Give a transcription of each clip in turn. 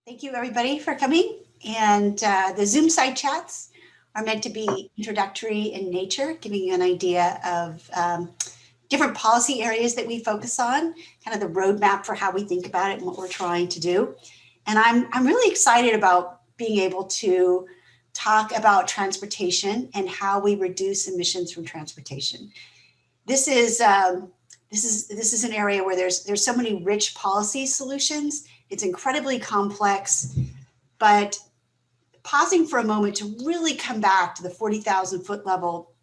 Thank you, everybody, for coming. And the Zoom side chats are meant to be introductory in nature, giving you an idea of different policy areas that we focus on, kind of the roadmap for how we think about it and what we're trying to do. And I'm really excited about being able to talk about transportation and how we reduce emissions from transportation. This is this is an area where there's so many rich policy solutions. It's incredibly complex, but pausing for a moment to really come back to the 40,000 foot level,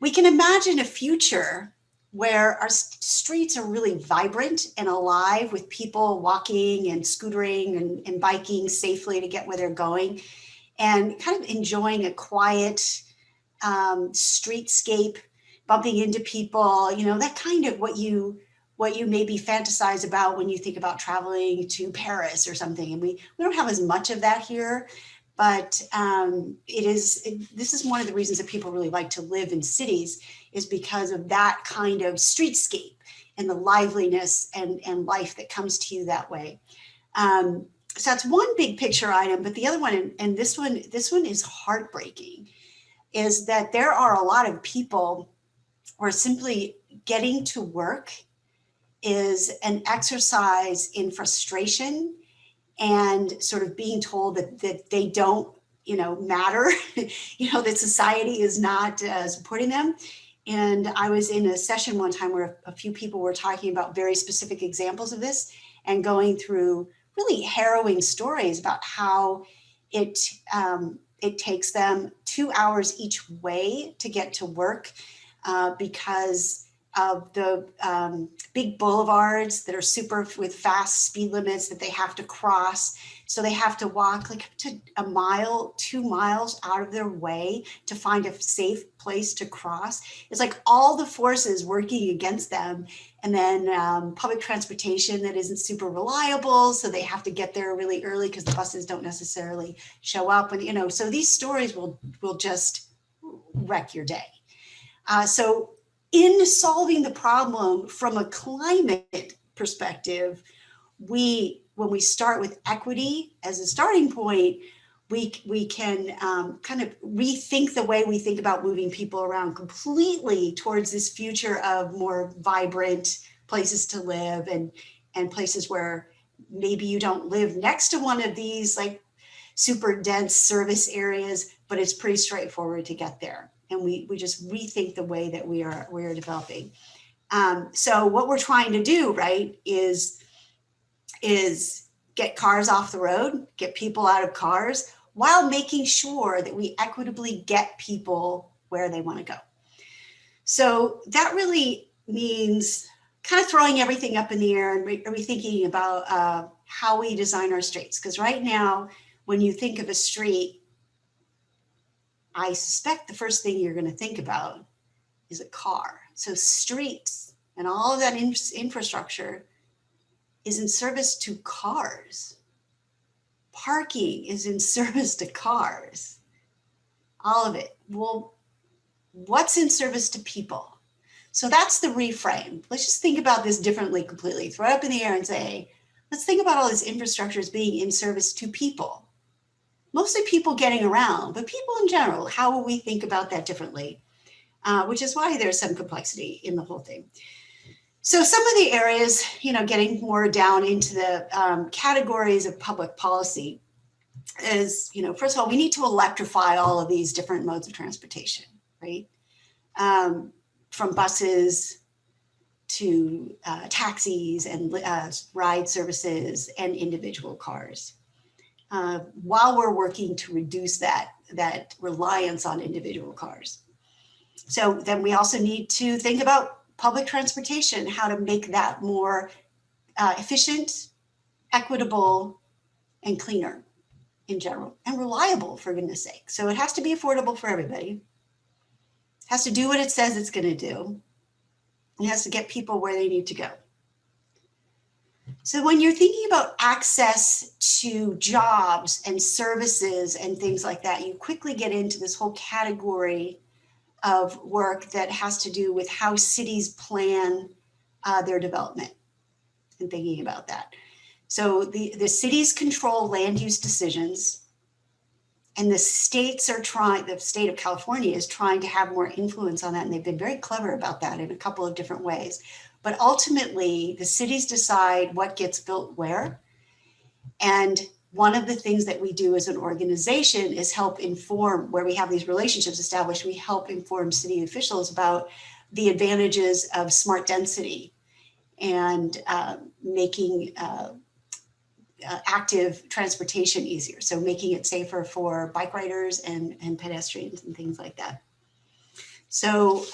we can imagine a future where our streets are really vibrant and alive with people walking and scootering and biking safely to get where they're going and kind of enjoying a quiet streetscape, bumping into people, that kind of what you maybe fantasize about when you think about traveling to Paris or something. And we don't have as much of that here, but this is one of the reasons that people really like to live in cities, is because of that kind of streetscape and the liveliness and life that comes to you that way. So that's one big picture item, but the other one, and this one is heartbreaking, is that there are a lot of people where simply getting to work is an exercise in frustration and sort of being told that they don't, matter, that society is not supporting them. And I was in a session one time where a few people were talking about very specific examples of this and going through really harrowing stories about how it takes them 2 hours each way to get to work because of the big boulevards that are super with fast speed limits that they have to cross. So they have to walk like up to a mile, 2 miles out of their way to find a safe place to cross. It's like all the forces working against them. And then public transportation that isn't super reliable. So they have to get there really early because the buses don't necessarily show up. And, so these stories will just wreck your day. So in solving the problem from a climate perspective, when we start with equity as a starting point, we can kind of rethink the way we think about moving people around completely towards this future of more vibrant places to live and places where maybe you don't live next to one of these like super dense service areas, but it's pretty straightforward to get there. And we just rethink the way that we are developing. So what we're trying to do, right, is get cars off the road, get people out of cars, while making sure that we equitably get people where they want to go. So that really means kind of throwing everything up in the air and rethinking about how we design our streets. Because right now, when you think of a street, I suspect the first thing you're going to think about is a car. So streets and all of that infrastructure is in service to cars. Parking is in service to cars. All of it. Well, what's in service to people? So that's the reframe. Let's just think about this differently completely. Throw it up in the air and say, let's think about all this infrastructure as being in service to people. Mostly people getting around, but people in general. How will we think about that differently? Which is why there's some complexity in the whole thing. So some of the areas, getting more down into the categories of public policy is, first of all, we need to electrify all of these different modes of transportation, right? From buses to taxis and ride services and individual cars. While we're working to reduce that reliance on individual cars. So then we also need to think about public transportation, how to make that more efficient, equitable, and cleaner in general, and reliable, for goodness sake. So it has to be affordable for everybody. It has to do what it says it's going to do. It has to get people where they need to go. So when you're thinking about access to jobs and services and things like that, you quickly get into this whole category of work that has to do with how cities plan their development and thinking about that. So the cities control land use decisions, and the states are trying, the state of California is trying to have more influence on that. And they've been very clever about that in a couple of different ways. But ultimately, the cities decide what gets built where. And one of the things that we do as an organization is help inform, where we have these relationships established, we help inform city officials about the advantages of smart density and making active transportation easier. So making it safer for bike riders and pedestrians and things like that. So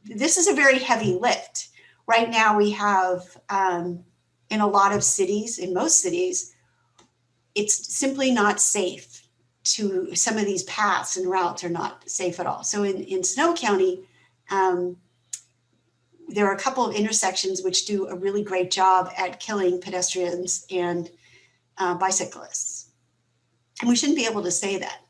this is a very heavy lift. Right now we have, in a lot of cities, in most cities, it's simply not safe to, some of these paths and routes are not safe at all. So in Snow County, there are a couple of intersections which do a really great job at killing pedestrians and bicyclists. And we shouldn't be able to say that.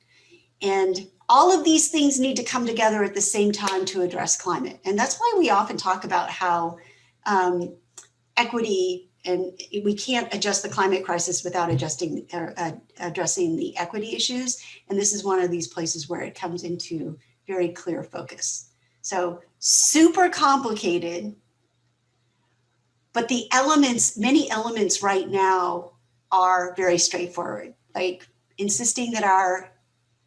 And all of these things need to come together at the same time to address climate. And that's why we often talk about how equity, and we can't adjust the climate crisis without addressing the equity issues. And this is one of these places where it comes into very clear focus. So super complicated, but the elements, many elements right now are very straightforward, like insisting that our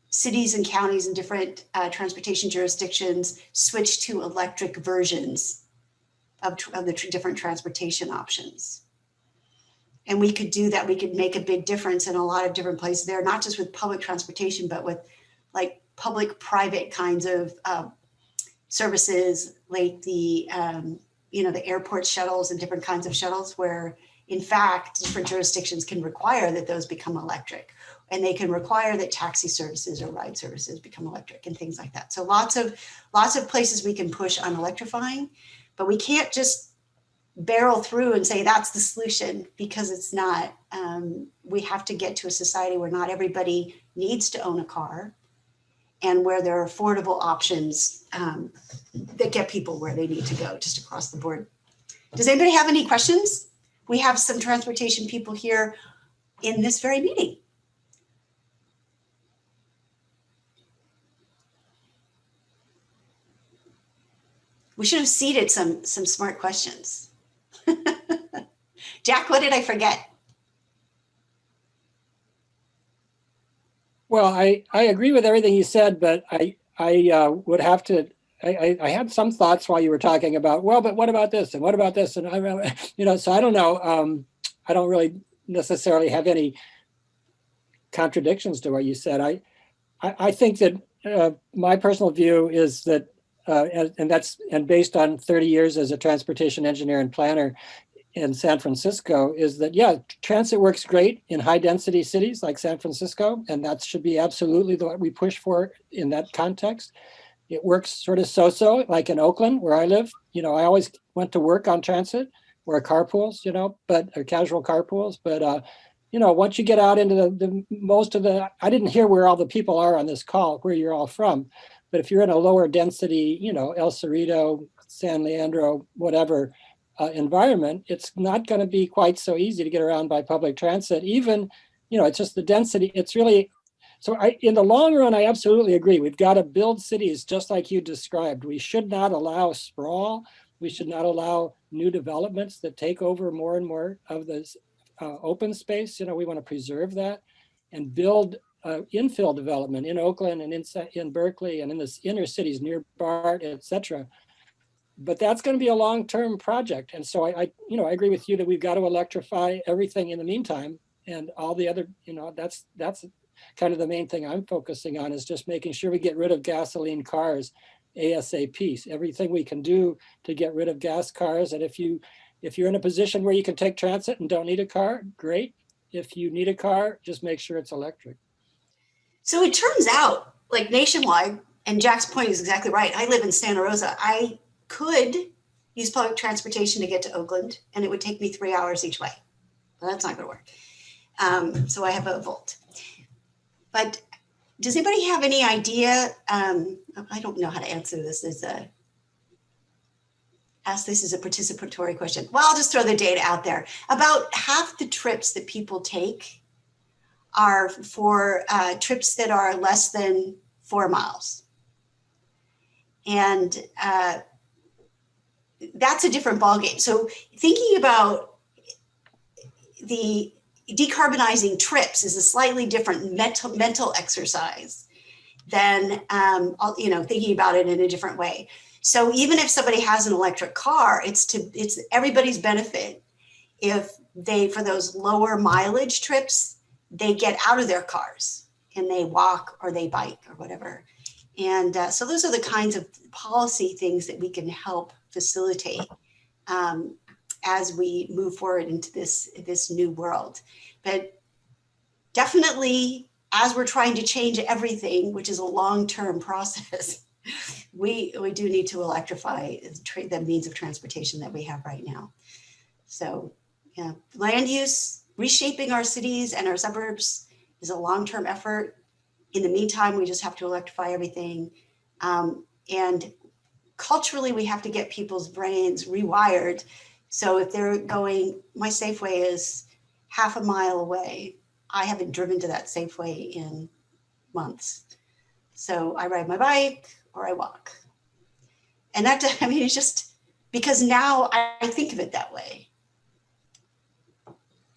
cities and counties and different transportation jurisdictions switch to electric versions of the different transportation options. And we could do that. We could make a big difference in a lot of different places there, not just with public transportation, but with like public-private kinds of services, like the the airport shuttles and different kinds of shuttles, where in fact different jurisdictions can require that those become electric, and they can require that taxi services or ride services become electric and things like that. So lots of places we can push on electrifying, but we can't just barrel through and say that's the solution, because it's not. We have to get to a society where not everybody needs to own a car, and where there are affordable options that get people where they need to go just across the board. Does anybody have any questions? We have some transportation people here in this very meeting. We should have seeded some smart questions. Jack, what did I forget? Well, I agree with everything you said, but I would have to. I had some thoughts while you were talking about, well, but what about this and what about this, and so I don't know. I don't really necessarily have any contradictions to what you said. I think that my personal view is that, and based on 30 years as a transportation engineer and planner in San Francisco, is that, yeah, transit works great in high density cities like San Francisco, and that should be absolutely what we push for in that context. It works sort of so-so, like in Oakland, where I live. I always went to work on transit or carpools, or casual carpools. But, once you get out into the most of the, I didn't hear where all the people are on this call, where you're all from. But if you're in a lower density, El Cerrito, San Leandro, whatever environment, it's not going to be quite so easy to get around by public transit. Even, it's just the density. It's really, so in the long run, I absolutely agree. We've got to build cities just like you described. We should not allow sprawl. We should not allow new developments that take over more and more of this open space. We want to preserve that and build infill development in Oakland and in Berkeley and in the inner cities near BART, et cetera. But that's going to be a long-term project. And so I agree with you that we've got to electrify everything in the meantime, and all the other, that's kind of the main thing I'm focusing on, is just making sure we get rid of gasoline cars ASAP. Everything we can do to get rid of gas cars. And if you're in a position where you can take transit and don't need a car, great. If you need a car, just make sure it's electric. So it turns out, like nationwide, and Jack's point is exactly right. I live in Santa Rosa. I could use public transportation to get to Oakland, and it would take me 3 hours each way. Well, that's not going to work. So I have a Volt. But does anybody have any idea? I don't know how to answer this. ask this as a participatory question. Well, I'll just throw the data out there. About half the trips that people take are for trips that are less than 4 miles. And that's a different ballgame. So thinking about the decarbonizing trips is a slightly different mental exercise than thinking about it in a different way. So even if somebody has an electric car, it's everybody's benefit if they, for those lower mileage trips, they get out of their cars and they walk or they bike or whatever. And so those are the kinds of policy things that we can help facilitate as we move forward into this new world. But definitely, as we're trying to change everything, which is a long-term process, we do need to electrify the means of transportation that we have right now. So yeah, land use, reshaping our cities and our suburbs is a long-term effort. In the meantime, we just have to electrify everything. And culturally, we have to get people's brains rewired. So if they're going, my Safeway is half a mile away, I haven't driven to that Safeway in months. So I ride my bike or I walk. And that, I mean, it's just because now I think of it that way.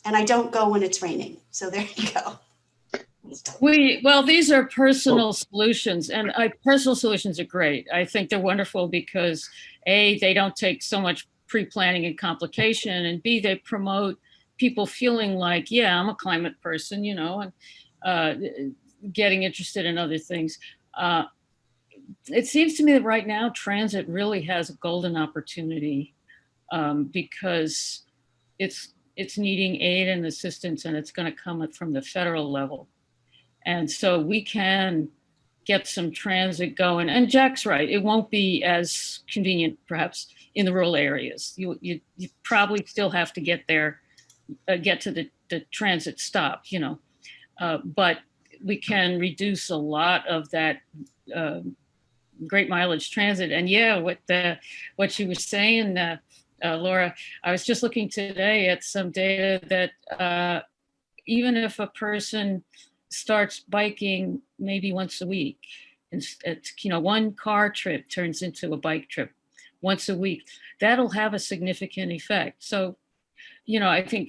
And I don't go when it's raining. So there you go. Well, these are personal solutions, and personal solutions are great. I think they're wonderful because A, they don't take so much pre-planning and complication, and B, they promote people feeling like, yeah, I'm a climate person, you know, and getting interested in other things. It seems to me that right now transit really has a golden opportunity because it's needing aid and assistance, and it's going to come from the federal level. And so we can get some transit going. And Jack's right, it won't be as convenient perhaps in the rural areas. You probably still have to get there, get to the transit stop, you know, but we can reduce a lot of that great mileage transit. And yeah, what you were saying, Laura, I was just looking today at some data that even if a person starts biking maybe once a week, it's, you know, one car trip turns into a bike trip once a week, that'll have a significant effect. So, you know, I think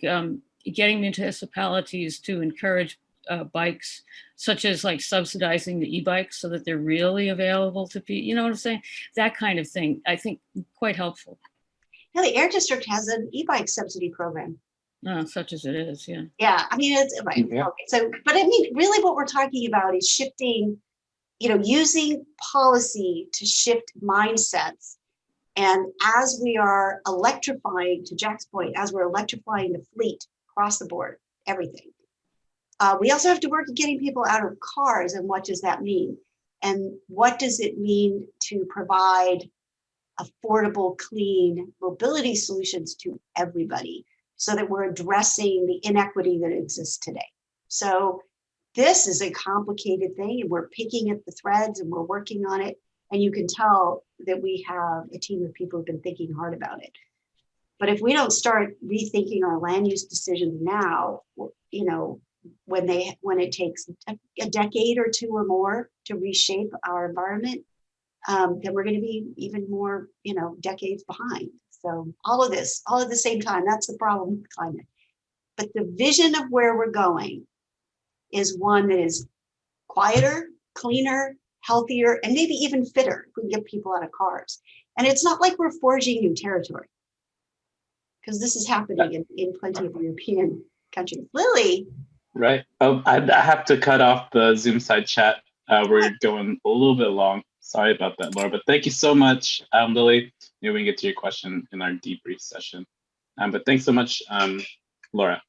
getting municipalities to encourage bikes, such as like subsidizing the e-bikes so that they're really available to people, you know what I'm saying? That kind of thing, I think quite helpful. Yeah, the Air District has an e-bike subsidy program. Such as it is, yeah. Yeah, I mean, it's right. Yeah. Okay. So, but I mean, really what we're talking about is shifting, you know, using policy to shift mindsets. And as we are electrifying, to Jack's point, as we're electrifying the fleet across the board, everything, we also have to work at getting people out of cars. And what does that mean? And what does it mean to provide affordable, clean mobility solutions to everybody, so that we're addressing the inequity that exists today? So this is a complicated thing, and we're picking at the threads and we're working on it. And you can tell that we have a team of people who've been thinking hard about it. But if we don't start rethinking our land use decisions now, you know, when it takes a decade or two or more to reshape our environment, then we're going to be even more, you know, decades behind. So all of this, all at the same time, that's the problem with climate. But the vision of where we're going is one that is quieter, cleaner, healthier, and maybe even fitter if we get people out of cars. And it's not like we're forging new territory, because this is happening in plenty of European countries. Lily. Right. Oh, I have to cut off the Zoom side chat. We're going a little bit long. Sorry about that, Laura, but thank you so much, Lily. Maybe we can get to your question in our debrief session. But thanks so much, Laura.